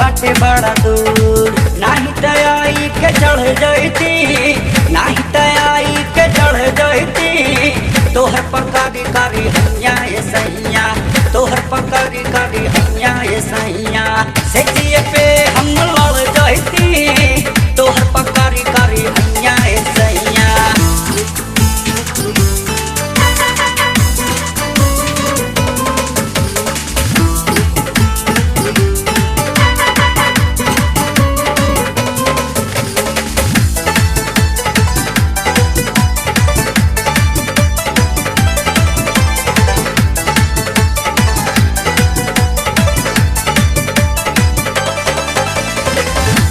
बाटे बड़ा दूर। नाही तयाई के चढ़ जैती, नाही तयाई के चढ़ जैती, तोहर पकारी कारी हैया ये सैया, तोहर पकारी कारी हैया ये सैया। से जिए पे हम लड़ जैती, तोहर पकारी कारी हैया ये सैया।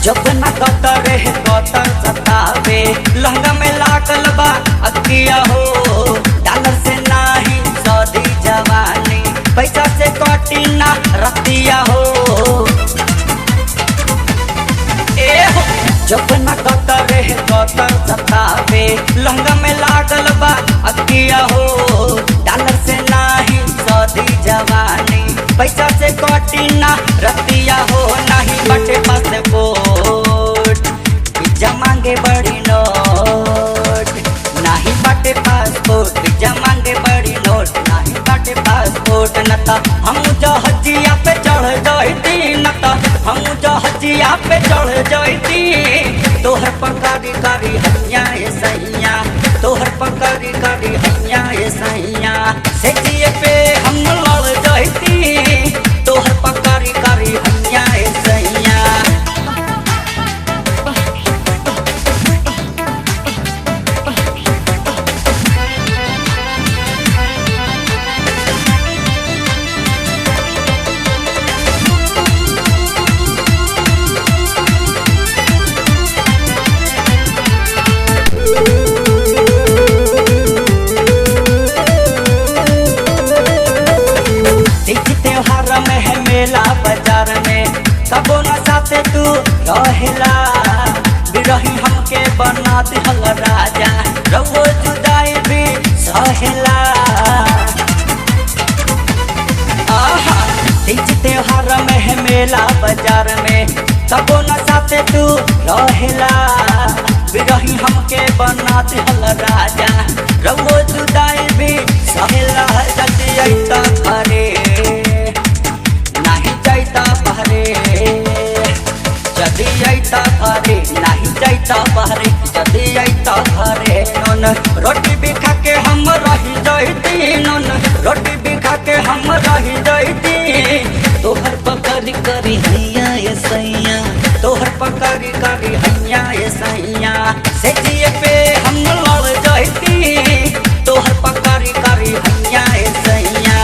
जब न कतर है कतर सतावे, लहंगा में लागल बा अकिया हो। डॉलर से नाही सदी जवानी, पैसा से कटी ना रतिया हो। ए हो जब न कतर है कतर सतावे, लहंगा में लागल बा अकिया हो। डॉलर से नाही सदी जवानी, पैसा से कटी ना रतिया हो। नहीं बटे पासपोर्ट, पिज्जा मांगे बड़ी नोट। नहीं बटे पासपोर्ट, पिज्जा मांगे बड़ी नोट। नहीं बटे पासपोर्ट, नता हम जहाजिया पे चढ़ जैती, नता हम जहाजिया पे चढ़ जैती। तोहर पकारी कारी हैया ये सैया, तोहर पकारी कारी हैया ये सैया। से जिए पे हम लड़ जैती, तोहर पकारी कारी हैया ये सैया। त्योहार में है मेला बाजार में, कबो न साथे तू रहेला। बिरही हमके बना दिहल राजा, रउओ जुदाई भी सहेला। आहा तीज त्योहार में है मेला बाजार में, कबो न साथे तू रहेला। बिरही हमके बना दिहल राजा, रउओ जुदाई भी सहेला। जल्दी अइता घरे नहीं जाइता बहरे, जल्दी अइता घरे नहीं जाइता बहरे, जल्दी अइता घरे। नून रोटी भी खा के हम रही जैती, नून रोटी भी खा के हम रही जैती। तोहर पकारी करी हैया ये सैया, तोहर पकारी करी हैया ये सैया। से जिए पे हम लड़ जैती, तोहर पकारी करी हैया ये सैया।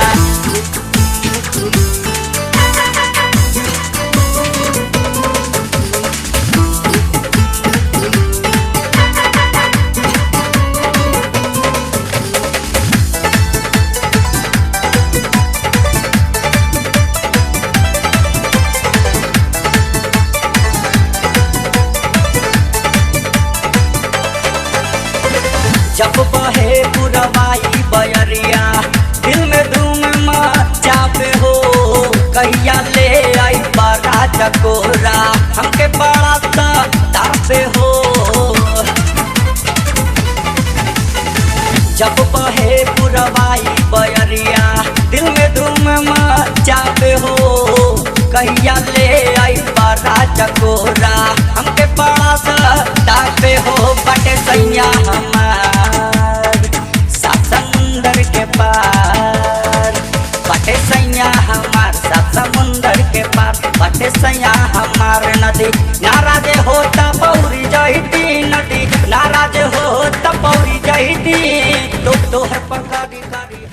जब बहे पुरवाई बयरिया, दिल में धूम मचावे हो। कहिया ले आई बड़ा चकोरा, हमके बड़ा तापे हो। जब बहे पुरवाई बयरिया, दिल में धूम मचावे हो। कहिया ले आई बड़ा चकोरा, हमके बड़ा तापे हो। बटे सैया हमार सात समुंदर के पार, बटे सैया हमार सात समुंदर के पार। बटे सैया हमार नदी, नाराज होता पौरी जैती नदी, नाराज होता पौरी जैती। तो तोहर पकारी कारी